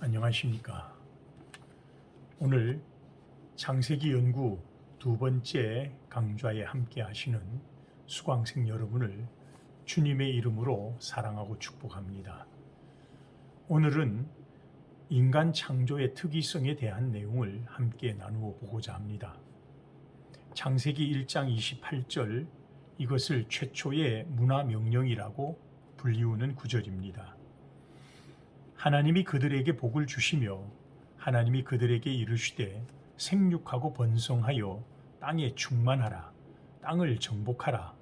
안녕하십니까. 오늘 창세기 연구 두 번째 강좌에 함께 하시는 수강생 여러분을 주님의 이름으로 사랑하고 축복합니다. 오늘은 인간 창조의 특이성에 대한 내용을 함께 나누어 보고자 합니다. 창세기 1장 28절, 이것을 최초의 문화 명령이라고 불리우는 구절입니다. 하나님이 그들에게 복을 주시며 하나님이 그들에게 이르시되 생육하고 번성하여 땅에 충만하라. 땅을 정복하라.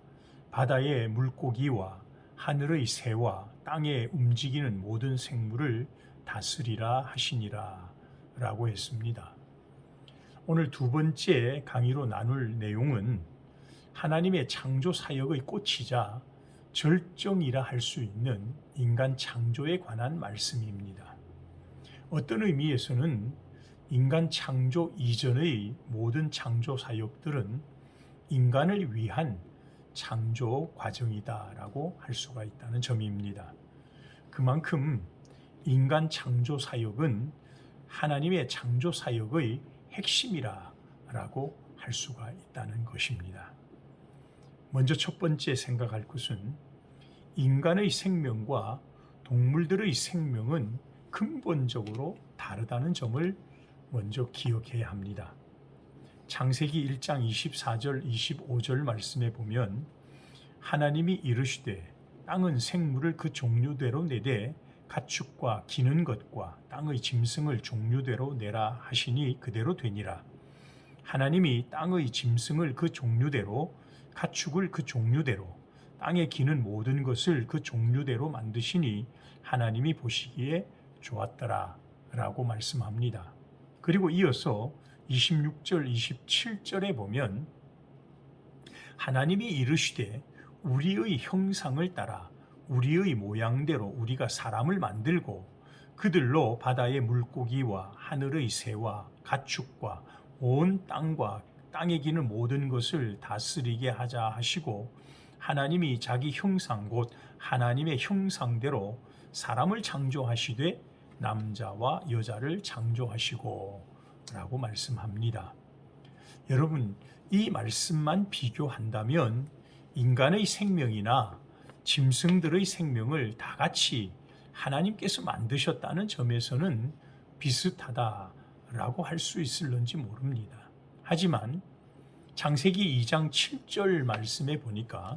바다의 물고기와 하늘의 새와 땅에 움직이는 모든 생물을 다스리라 하시니라 라고 했습니다. 오늘 두 번째 강의로 나눌 내용은 하나님의 창조 사역의 꽃이자 절정이라 할 수 있는 인간 창조에 관한 말씀입니다. 어떤 의미에서는 인간 창조 이전의 모든 창조 사역들은 인간을 위한 창조 과정이다라고 할 수가 있다는 점입니다. 그만큼 인간 창조 사역은 하나님의 창조 사역의 핵심이라고 할 수가 있다는 것입니다. 먼저 첫 번째 생각할 것은 인간의 생명과 동물들의 생명은 근본적으로 다르다는 점을 먼저 기억해야 합니다. 창세기 1장 24절 25절 말씀에 보면 하나님이 이르시되 땅은 생물을 그 종류대로 내되 가축과 기는 것과 땅의 짐승을 종류대로 내라 하시니 그대로 되니라. 하나님이 땅의 짐승을 그 종류대로 가축을 그 종류대로 땅에 기는 모든 것을 그 종류대로 만드시니 하나님이 보시기에 좋았더라 라고 말씀합니다. 그리고 이어서 26절 27절에 보면 하나님이 이르시되 우리의 형상을 따라 우리의 모양대로 우리가 사람을 만들고 그들로 바다의 물고기와 하늘의 새와 가축과 온 땅과 땅에 기는 모든 것을 다스리게 하자 하시고 하나님이 자기 형상 곧 하나님의 형상대로 사람을 창조하시되 남자와 여자를 창조하시고 라고 말씀합니다. 여러분, 이 말씀만 비교한다면 인간의 생명이나 짐승들의 생명을 다 같이 하나님께서 만드셨다는 점에서는 비슷하다라고 할 수 있을런지 모릅니다. 하지만 창세기 2장 7절 말씀에 보니까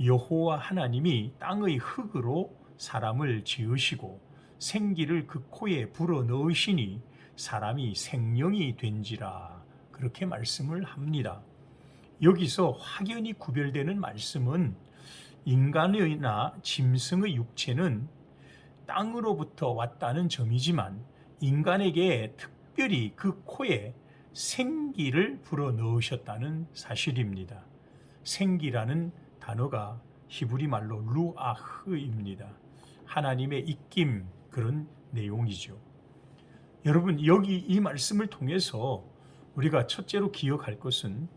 여호와 하나님이 땅의 흙으로 사람을 지으시고 생기를 그 코에 불어 넣으시니 사람이 생명이 된지라 그렇게 말씀을 합니다. 여기서 확연히 구별되는 말씀은 인간이나 짐승의 육체는 땅으로부터 왔다는 점이지만 인간에게 특별히 그 코에 생기를 불어 넣으셨다는 사실입니다. 생기라는 단어가 히브리 말로 루아흐입니다. 하나님의 입김, 그런 내용이죠. 여러분, 여기 이 말씀을 통해서 우리가 첫째로 기억할 것은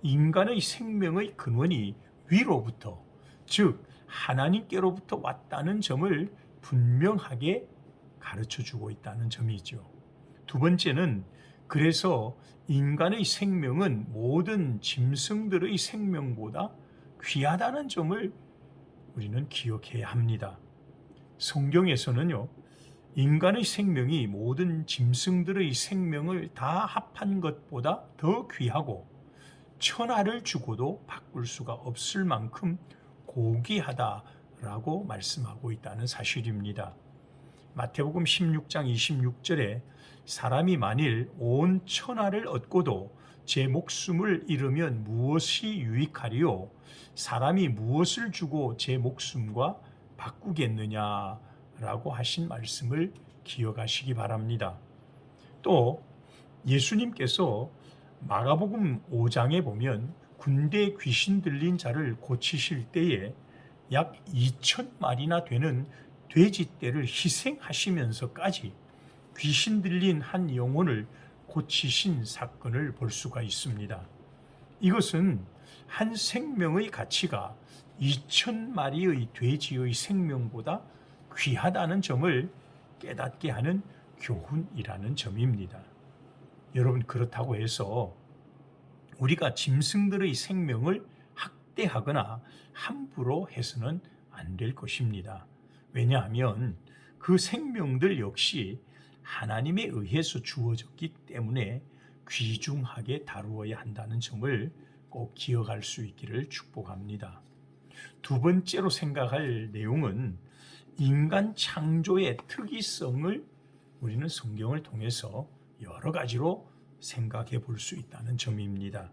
인간의 생명의 근원이 위로부터, 즉 하나님께로부터 왔다는 점을 분명하게 가르쳐주고 있다는 점이죠. 두 번째는 그래서 인간의 생명은 모든 짐승들의 생명보다 귀하다는 점을 우리는 기억해야 합니다. 성경에서는요, 인간의 생명이 모든 짐승들의 생명을 다 합한 것보다 더 귀하고 천하를 주고도 바꿀 수가 없을 만큼 고귀하다라고 말씀하고 있다는 사실입니다. 마태복음 16장 26절에 사람이 만일 온 천하를 얻고도 제 목숨을 잃으면 무엇이 유익하리요? 사람이 무엇을 주고 제 목숨과 바꾸겠느냐라고 하신 말씀을 기억하시기 바랍니다. 또 예수님께서 마가복음 5장에 보면 군대 귀신 들린 자를 고치실 때에 약 2,000마리나 되는 돼지떼를 희생하시면서까지 귀신 들린 한 영혼을 고치신 사건을 볼 수가 있습니다. 이것은 한 생명의 가치가 2,000마리의 돼지의 생명보다 귀하다는 점을 깨닫게 하는 교훈이라는 점입니다. 여러분, 그렇다고 해서 우리가 짐승들의 생명을 학대하거나 함부로 해서는 안 될 것입니다. 왜냐하면 그 생명들 역시 하나님에 의해서 주어졌기 때문에 귀중하게 다루어야 한다는 점을 꼭 기억할 수 있기를 축복합니다. 두 번째로 생각할 내용은 인간 창조의 특이성을 우리는 성경을 통해서 여러 가지로 생각해 볼 수 있다는 점입니다.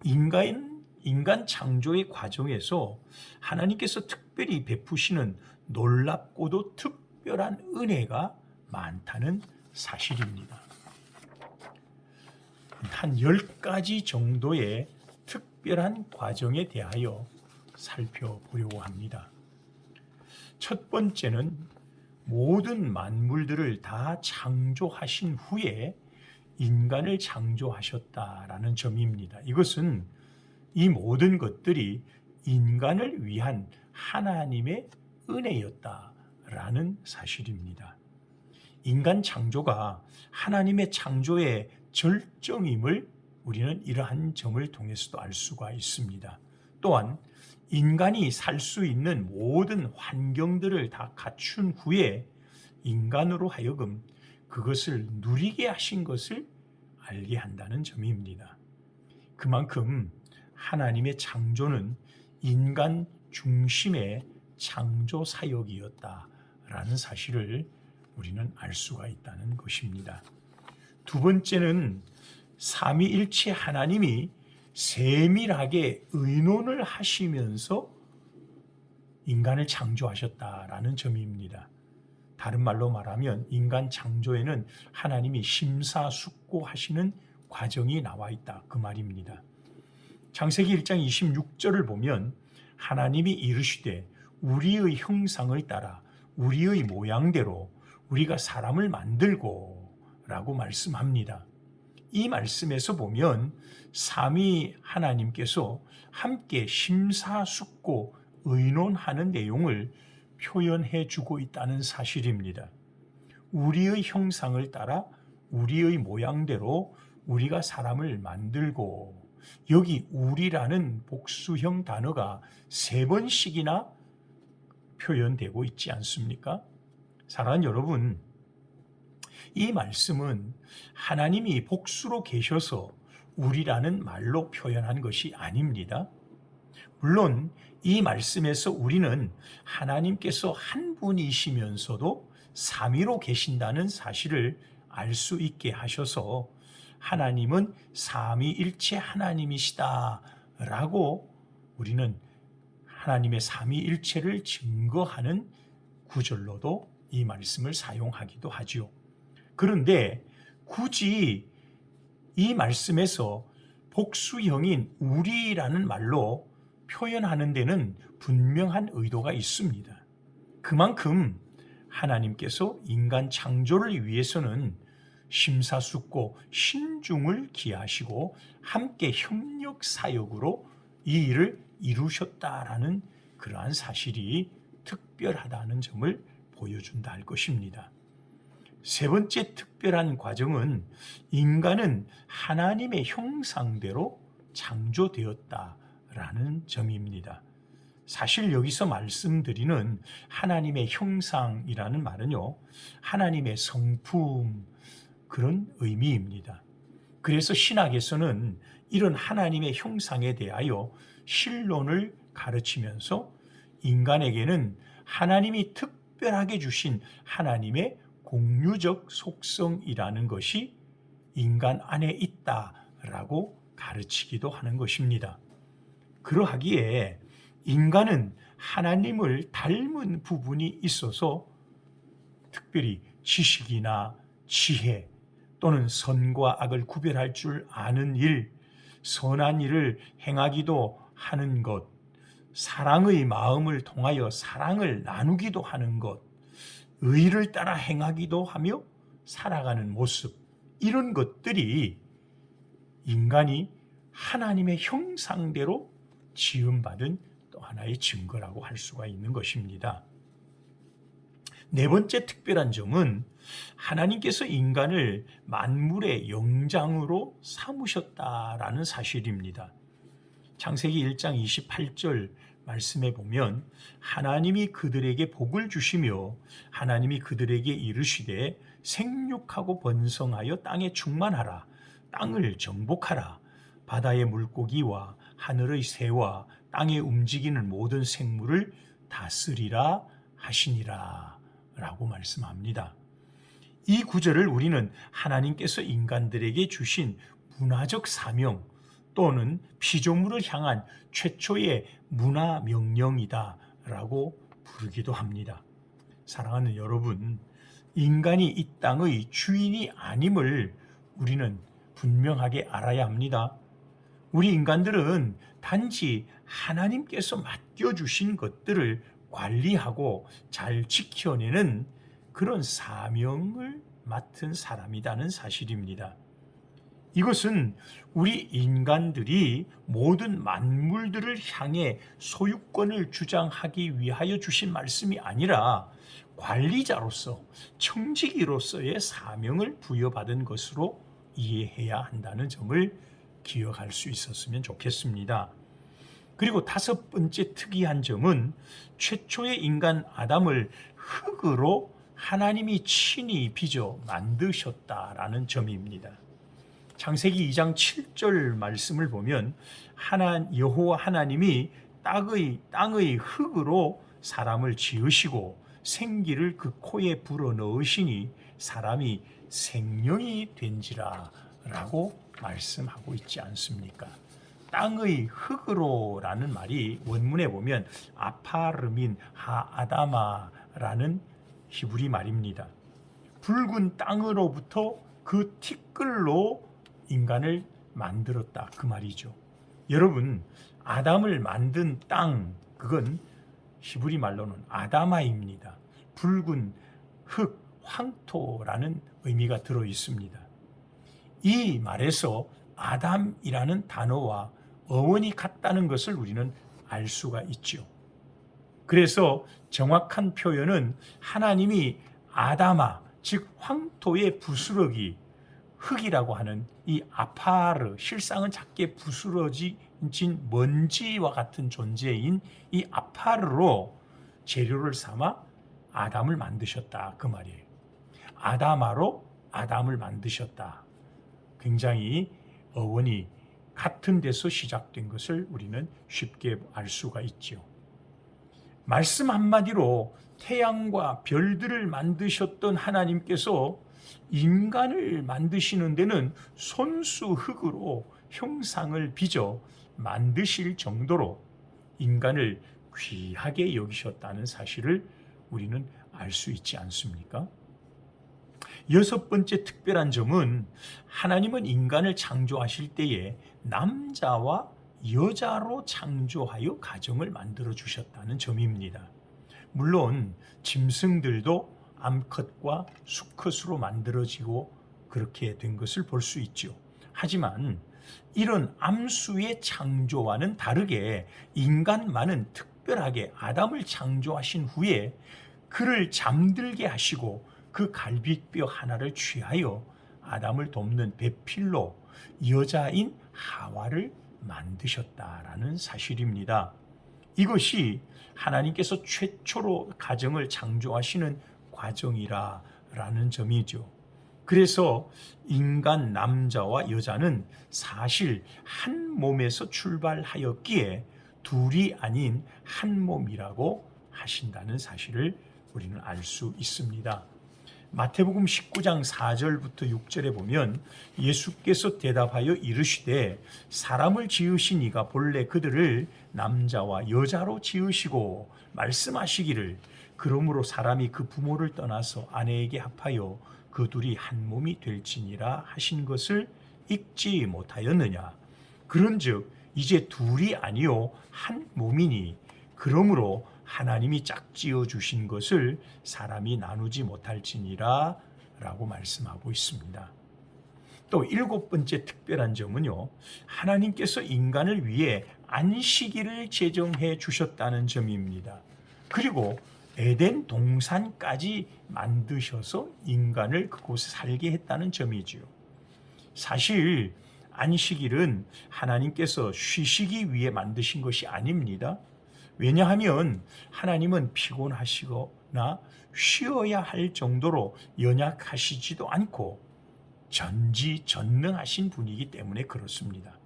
인간 창조의 과정에서 하나님께서 특별히 베푸시는 놀랍고도 특별한 은혜가 많다는 사실입니다. 한 10가지 정도의 특별한 과정에 대하여 살펴보려고 합니다. 첫 번째는 모든 만물들을 다 창조하신 후에 인간을 창조하셨다라는 점입니다. 이것은 이 모든 것들이 인간을 위한 하나님의 은혜였다라는 사실입니다. 인간 창조가 하나님의 창조의 절정임을 우리는 이러한 점을 통해서도 알 수가 있습니다. 또한 인간이 살 수 있는 모든 환경들을 다 갖춘 후에 인간으로 하여금 그것을 누리게 하신 것을 알게 한다는 점입니다. 그만큼 하나님의 창조는 인간 중심의 창조 사역이었다라는 사실을 우리는 알 수가 있다는 것입니다. 두 번째는 삼위일체 하나님이 세밀하게 의논을 하시면서 인간을 창조하셨다라는 점입니다. 다른 말로 말하면 인간 창조에는 하나님이 심사숙고하시는 과정이 나와 있다, 그 말입니다. 창세기 1장 26절을 보면 하나님이 이르시되 우리의 형상을 따라 우리의 모양대로 우리가 사람을 만들고 라고 말씀합니다. 이 말씀에서 보면 삼위 하나님께서 함께 심사숙고 의논하는 내용을 표현해 주고 있다는 사실입니다. 우리의 형상을 따라 우리의 모양대로 우리가 사람을 만들고, 여기 우리라는 복수형 단어가 3번씩이나 표현되고 있지 않습니까? 사랑하는 여러분, 이 말씀은 하나님이 복수로 계셔서 우리라는 말로 표현한 것이 아닙니다. 물론 이 말씀에서 우리는 하나님께서 한 분이시면서도 삼위로 계신다는 사실을 알 수 있게 하셔서 하나님은 삼위일체 하나님이시다라고 우리는 하나님의 삼위일체를 증거하는 구절로도 이 말씀을 사용하기도 하죠. 그런데 굳이 이 말씀에서 복수형인 우리라는 말로 표현하는 데는 분명한 의도가 있습니다. 그만큼 하나님께서 인간 창조를 위해서는 심사숙고 신중을 기하시고 함께 협력 사역으로 이 일을 이루셨다라는 그러한 사실이 특별하다는 점을 보여준다 할 것입니다. 세 번째 특별한 과정은 인간은 하나님의 형상대로 창조되었다라는 점입니다. 사실 여기서 말씀드리는 하나님의 형상이라는 말은요, 하나님의 성품, 그런 의미입니다. 그래서 신학에서는 이런 하나님의 형상에 대하여 신론을 가르치면서 인간에게는 하나님이 특별하게 주신 하나님의 공유적 속성이라는 것이 인간 안에 있다라고 가르치기도 하는 것입니다. 그러하기에 인간은 하나님을 닮은 부분이 있어서 특별히 지식이나 지혜 또는 선과 악을 구별할 줄 아는 일, 선한 일을 행하기도 하는 것, 사랑의 마음을 통하여 사랑을 나누기도 하는 것, 의를 따라 행하기도 하며 살아가는 모습, 이런 것들이 인간이 하나님의 형상대로 지음받은 또 하나의 증거라고 할 수가 있는 것입니다. 네 번째 특별한 점은 하나님께서 인간을 만물의 영장으로 삼으셨다라는 사실입니다. 창세기 1장 28절 말씀에 보면 하나님이 그들에게 복을 주시며 하나님이 그들에게 이르시되 생육하고 번성하여 땅에 충만하라. 땅을 정복하라. 바다의 물고기와 하늘의 새와 땅에 움직이는 모든 생물을 다스리라 하시니라 라고 말씀합니다. 이 구절을 우리는 하나님께서 인간들에게 주신 문화적 사명 또는 피조물을 향한 최초의 문화 명령이다 라고 부르기도 합니다. 사랑하는 여러분, 인간이 이 땅의 주인이 아님을 우리는 분명하게 알아야 합니다. 우리 인간들은 단지 하나님께서 맡겨주신 것들을 관리하고 잘 지켜내는 그런 사명을 맡은 사람이라는 사실입니다. 이것은 우리 인간들이 모든 만물들을 향해 소유권을 주장하기 위하여 주신 말씀이 아니라 관리자로서 청지기로서의 사명을 부여받은 것으로 이해해야 한다는 점을 기억할 수 있었으면 좋겠습니다. 그리고 다섯 번째 특이한 점은 최초의 인간 아담을 흙으로 하나님이 친히 빚어 만드셨다라는 점입니다. 창세기 2장 7절 말씀을 보면 여호와 하나님이 땅의 흙으로 사람을 지으시고 생기를 그 코에 불어넣으시니 사람이 생명이 된지라 라고 말씀하고 있지 않습니까? 땅의 흙으로라는 말이 원문에 보면 아파르민 하아다마라는 히브리 말입니다. 붉은 땅으로부터 그 티끌로 인간을 만들었다 그 말이죠. 여러분, 아담을 만든 땅, 그건 히브리 말로는 아다마입니다. 붉은 흙, 황토라는 의미가 들어 있습니다. 이 말에서 아담이라는 단어와 어원이 같다는 것을 우리는 알 수가 있죠. 그래서 정확한 표현은 하나님이 아다마, 즉 황토의 부스러기, 흙이라고 하는 이 아파르, 실상은 작게 부스러진 먼지와 같은 존재인 이 아파르로 재료를 삼아 아담을 만드셨다 그 말이에요. 아다마로 아담을 만드셨다. 굉장히 어원이 같은 데서 시작된 것을 우리는 쉽게 알 수가 있죠. 말씀 한마디로 태양과 별들을 만드셨던 하나님께서 인간을 만드시는 데는 손수 흙으로 형상을 빚어 만드실 정도로 인간을 귀하게 여기셨다는 사실을 우리는 알 수 있지 않습니까? 여섯 번째 특별한 점은 하나님은 인간을 창조하실 때에 남자와 여자로 창조하여 가정을 만들어 주셨다는 점입니다. 물론 짐승들도 암컷과 수컷으로 만들어지고 그렇게 된 것을 볼 수 있죠. 하지만 이런 암수의 창조와는 다르게 인간만은 특별하게 아담을 창조하신 후에 그를 잠들게 하시고 그 갈빗뼈 하나를 취하여 아담을 돕는 배필로 여자인 하와를 만드셨다라는 사실입니다. 이것이 하나님께서 최초로 가정을 창조하시는 과정이라는 점이죠. 그래서 인간 남자와 여자는 사실 한 몸에서 출발하였기에 둘이 아닌 한 몸이라고 하신다는 사실을 우리는 알 수 있습니다. 마태복음 19장 4절부터 6절에 보면 예수께서 대답하여 이르시되 사람을 지으신 이가 본래 그들을 남자와 여자로 지으시고 말씀하시기를 그러므로 사람이 그 부모를 떠나서 아내에게 합하여 그 둘이 한 몸이 될지니라 하신 것을 읽지 못하였느냐. 그런즉 이제 둘이 아니요 한 몸이니 그러므로 하나님이 짝지어 주신 것을 사람이 나누지 못할지니라 라고 말씀하고 있습니다. 또 일곱 번째 특별한 점은요, 하나님께서 인간을 위해 안식일을 제정해 주셨다는 점입니다. 그리고 에덴 동산까지 만드셔서 인간을 그곳에 살게 했다는 점이지요. 사실 안식일은 하나님께서 쉬시기 위해 만드신 것이 아닙니다. 왜냐하면 하나님은 피곤하시거나 쉬어야 할 정도로 연약하시지도 않고 전지전능하신 분이기 때문에 그렇습니다.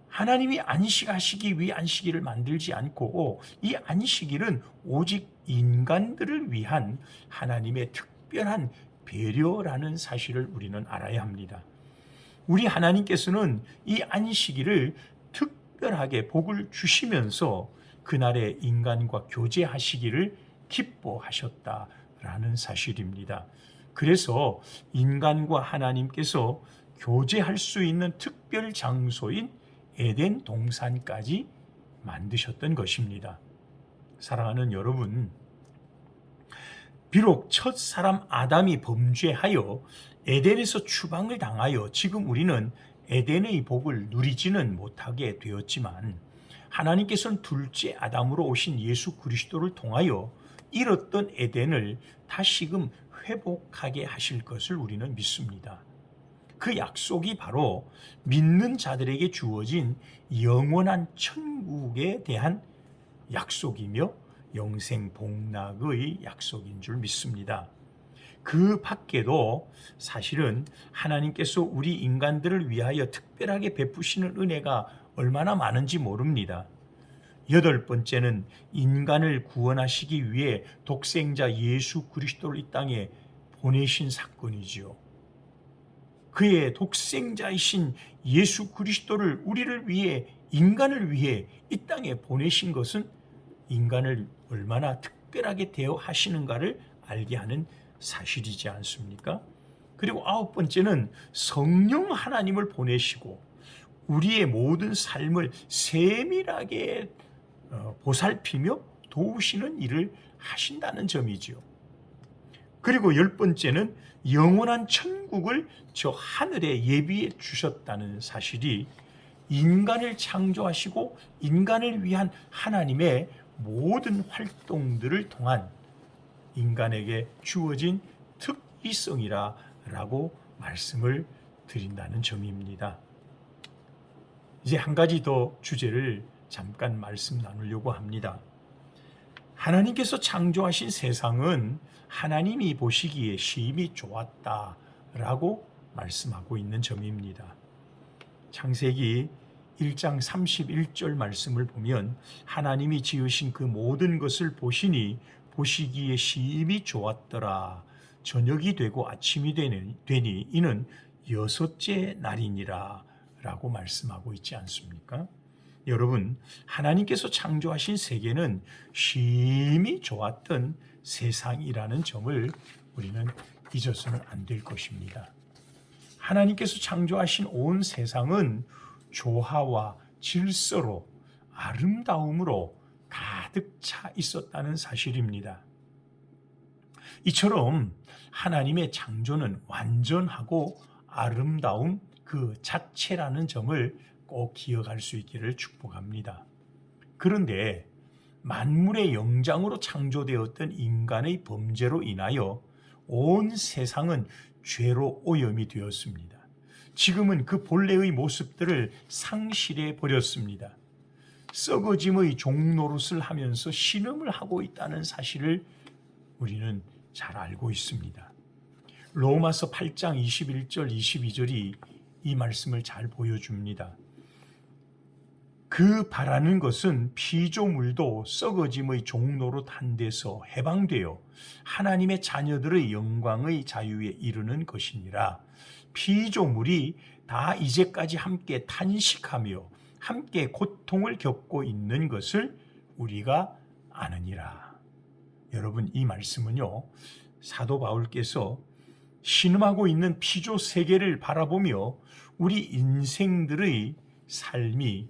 하나님이 안식하시기 위해 안식일을 만들지 않고 이 안식일은 오직 인간들을 위한 하나님의 특별한 배려라는 사실을 우리는 알아야 합니다. 우리 하나님께서는 이 안식일을 특별하게 복을 주시면서 그날에 인간과 교제하시기를 기뻐하셨다라는 사실입니다. 그래서 인간과 하나님께서 교제할 수 있는 특별 장소인 에덴 동산까지 만드셨던 것입니다. 사랑하는 여러분, 비록 첫 사람 아담이 범죄하여 에덴에서 추방을 당하여 지금 우리는 에덴의 복을 누리지는 못하게 되었지만 하나님께서는 둘째 아담으로 오신 예수 그리스도를 통하여 잃었던 에덴을 다시금 회복하게 하실 것을 우리는 믿습니다. 그 약속이 바로 믿는 자들에게 주어진 영원한 천국에 대한 약속이며 영생 복락의 약속인 줄 믿습니다. 그 밖에도 사실은 하나님께서 우리 인간들을 위하여 특별하게 베푸시는 은혜가 얼마나 많은지 모릅니다. 8번째는 인간을 구원하시기 위해 독생자 예수 그리스도를 이 땅에 보내신 사건이지요. 그의 독생자이신 예수 그리스도를 우리를 위해, 인간을 위해 이 땅에 보내신 것은 인간을 얼마나 특별하게 대하시는가를 알게 하는 사실이지 않습니까? 그리고 9번째는 성령 하나님을 보내시고 우리의 모든 삶을 세밀하게 보살피며 도우시는 일을 하신다는 점이지요. 그리고 10번째는 영원한 천국을 저 하늘에 예비해 주셨다는 사실이 인간을 창조하시고 인간을 위한 하나님의 모든 활동들을 통한 인간에게 주어진 특이성이라고 말씀을 드린다는 점입니다. 이제 한 가지 더 주제를 잠깐 말씀 나누려고 합니다. 하나님께서 창조하신 세상은 하나님이 보시기에 심히 좋았다라고 말씀하고 있는 점입니다. 창세기 1장 31절 말씀을 보면 하나님이 지으신 그 모든 것을 보시니 보시기에 심히 좋았더라. 저녁이 되고 아침이 되니 이는 6째 날이니라 라고 말씀하고 있지 않습니까? 여러분, 하나님께서 창조하신 세계는 심히 좋았던 세상이라는 점을 우리는 잊어서는 안 될 것입니다. 하나님께서 창조하신 온 세상은 조화와 질서로 아름다움으로 가득 차 있었다는 사실입니다. 이처럼 하나님의 창조는 완전하고 아름다움 그 자체라는 점을 꼭 기억할 수 있기를 축복합니다. 그런데 만물의 영장으로 창조되었던 인간의 범죄로 인하여 온 세상은 죄로 오염이 되었습니다. 지금은 그 본래의 모습들을 상실해 버렸습니다. 썩어짐의 종노릇을 하면서 신음을 하고 있다는 사실을 우리는 잘 알고 있습니다. 로마서 8장 21절 22절이 이 말씀을 잘 보여줍니다. 그 바라는 것은 피조물도 썩어짐의 종노릇 한 데서 해방되어 하나님의 자녀들의 영광의 자유에 이르는 것이니라. 피조물이 다 이제까지 함께 탄식하며 함께 고통을 겪고 있는 것을 우리가 아느니라. 여러분, 이 말씀은요, 사도 바울께서 신음하고 있는 피조 세계를 바라보며 우리 인생들의 삶이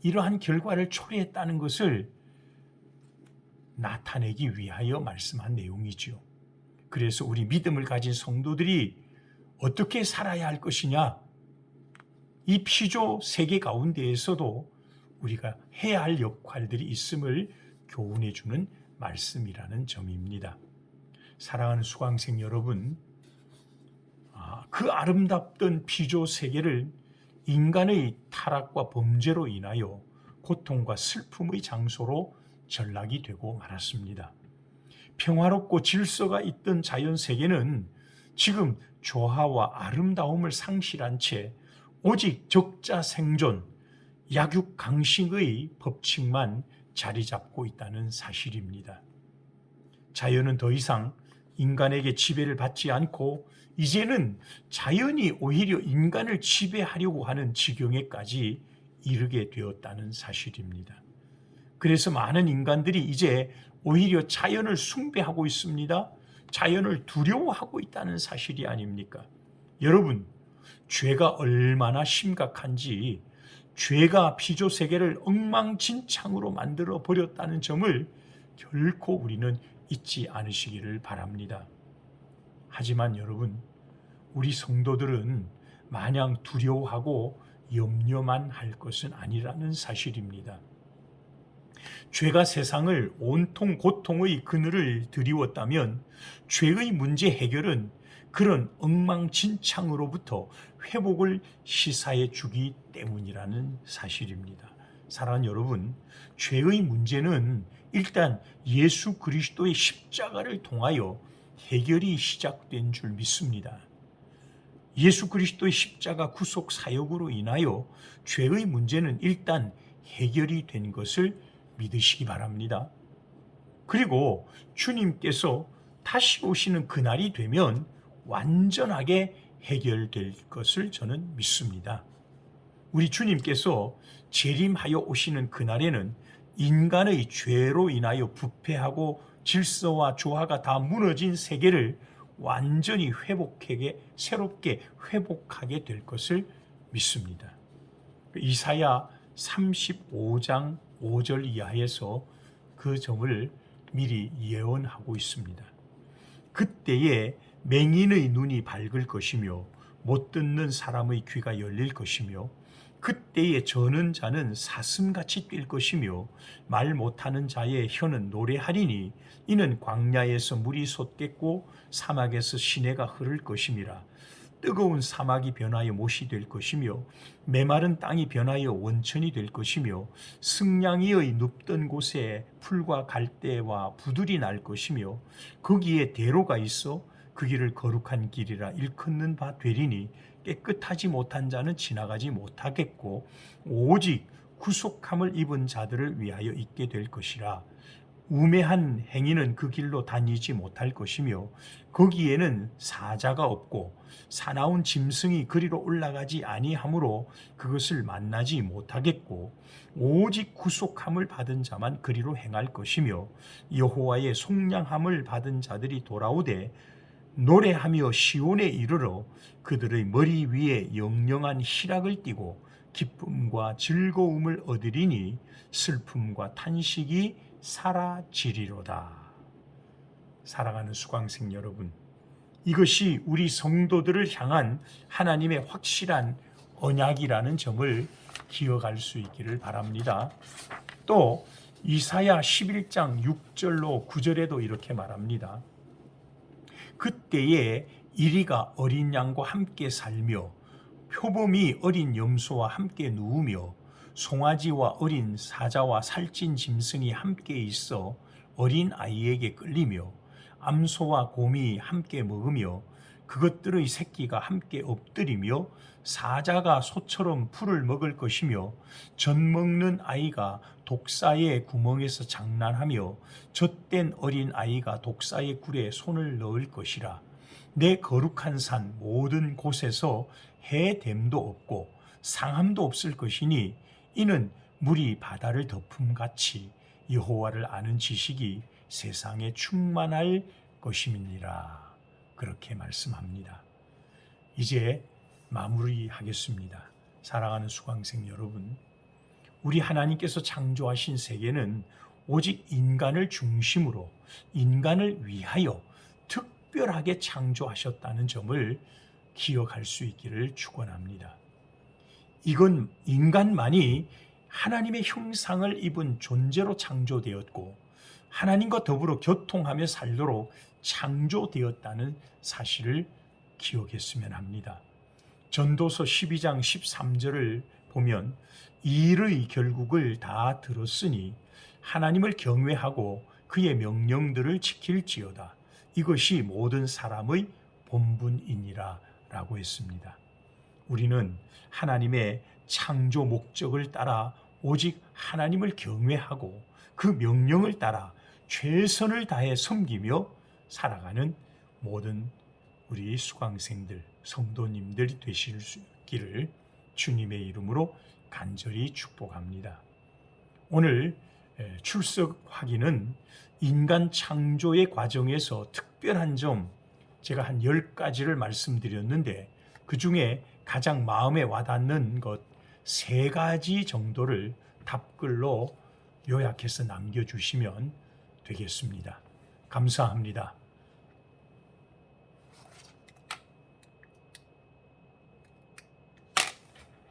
이러한 결과를 초래했다는 것을 나타내기 위하여 말씀한 내용이죠. 그래서 우리 믿음을 가진 성도들이 어떻게 살아야 할 것이냐, 이 피조 세계 가운데에서도 우리가 해야 할 역할들이 있음을 교훈해 주는 말씀이라는 점입니다. 사랑하는 수강생 여러분, 그 아름답던 피조 세계를 인간의 타락과 범죄로 인하여 고통과 슬픔의 장소로 전락이 되고 말았습니다. 평화롭고 질서가 있던 자연 세계는 지금 조화와 아름다움을 상실한 채 오직 적자 생존, 약육강식의 법칙만 자리 잡고 있다는 사실입니다. 자연은 더 이상 인간에게 지배를 받지 않고 이제는 자연이 오히려 인간을 지배하려고 하는 지경에까지 이르게 되었다는 사실입니다. 그래서 많은 인간들이 이제 오히려 자연을 숭배하고 있습니다. 자연을 두려워하고 있다는 사실이 아닙니까? 여러분, 죄가 얼마나 심각한지, 죄가 피조 세계를 엉망진창으로 만들어 버렸다는 점을 결코 우리는 잊지 않으시기를 바랍니다. 하지만 여러분, 우리 성도들은 마냥 두려워하고 염려만 할 것은 아니라는 사실입니다. 죄가 세상을 온통 고통의 그늘을 드리웠다면 죄의 문제 해결은 그런 엉망진창으로부터 회복을 시사해 주기 때문이라는 사실입니다. 사랑하는 여러분, 죄의 문제는 일단 예수 그리스도의 십자가를 통하여 해결이 시작된 줄 믿습니다. 예수 그리스도의 십자가 구속 사역으로 인하여 죄의 문제는 일단 해결이 된 것을 믿으시기 바랍니다. 그리고 주님께서 다시 오시는 그날이 되면 완전하게 해결될 것을 저는 믿습니다. 우리 주님께서 재림하여 오시는 그날에는 인간의 죄로 인하여 부패하고 질서와 조화가 다 무너진 세계를 완전히 새롭게 회복하게 될 것을 믿습니다. 이사야 35장 5절 이하에서 그 점을 미리 예언하고 있습니다. 그때에 맹인의 눈이 밝을 것이며 못 듣는 사람의 귀가 열릴 것이며 그때에 저는 자는 사슴같이 뛸 것이며 말 못하는 자의 혀는 노래하리니 이는 광야에서 물이 솟겠고 사막에서 시내가 흐를 것임이라. 뜨거운 사막이 변하여 못이 될 것이며 메마른 땅이 변하여 원천이 될 것이며 승냥이의 눕던 곳에 풀과 갈대와 부들이 날 것이며 거기에 대로가 있어 그 길을 거룩한 길이라 일컫는 바 되리니 깨끗하지 못한 자는 지나가지 못하겠고 오직 구속함을 입은 자들을 위하여 있게 될 것이라. 우매한 행위는 그 길로 다니지 못할 것이며 거기에는 사자가 없고 사나운 짐승이 그리로 올라가지 아니하므로 그것을 만나지 못하겠고 오직 구속함을 받은 자만 그리로 행할 것이며 여호와의 속량함을 받은 자들이 돌아오되 노래하며 시온에 이르러 그들의 머리 위에 영영한 희락을 띠고 기쁨과 즐거움을 얻으리니 슬픔과 탄식이 사라지리로다. 사랑하는 수강생 여러분, 이것이 우리 성도들을 향한 하나님의 확실한 언약이라는 점을 기억할 수 있기를 바랍니다. 또 이사야 11장 6절로 9절에도 이렇게 말합니다. 그때에 이리가 어린 양과 함께 살며 표범이 어린 염소와 함께 누우며 송아지와 어린 사자와 살찐 짐승이 함께 있어 어린 아이에게 끌리며 암소와 곰이 함께 먹으며 그것들의 새끼가 함께 엎드리며 사자가 소처럼 풀을 먹을 것이며 젖 먹는 아이가 독사의 구멍에서 장난하며 젖된 어린 아이가 독사의 굴에 손을 넣을 것이라. 내 거룩한 산 모든 곳에서 해됨도 없고 상함도 없을 것이니 이는 물이 바다를 덮음같이 여호와를 아는 지식이 세상에 충만할 것임이니라. 그렇게 말씀합니다. 이제 마무리하겠습니다. 사랑하는 수강생 여러분, 우리 하나님께서 창조하신 세계는 오직 인간을 중심으로 인간을 위하여 특별하게 창조하셨다는 점을 기억할 수 있기를 축원합니다. 이건 인간만이 하나님의 형상을 입은 존재로 창조되었고 하나님과 더불어 교통하며 살도록 창조되었다는 사실을 기억했으면 합니다. 전도서 12장 13절을 보면 이 일의 결국을 다 들었으니 하나님을 경외하고 그의 명령들을 지킬지어다. 이것이 모든 사람의 본분이니라 라고 했습니다. 우리는 하나님의 창조 목적을 따라 오직 하나님을 경외하고 그 명령을 따라 최선을 다해 섬기며 살아가는 모든 우리 수강생들, 성도님들이 되실 수 있기를 주님의 이름으로 간절히 축복합니다. 오늘 출석 확인은 인간 창조의 과정에서 특별한 점, 제가 한 10가지를 말씀드렸는데 그 중에 가장 마음에 와닿는 것 3가지 정도를 답글로 요약해서 남겨주시면 되겠습니다. 감사합니다.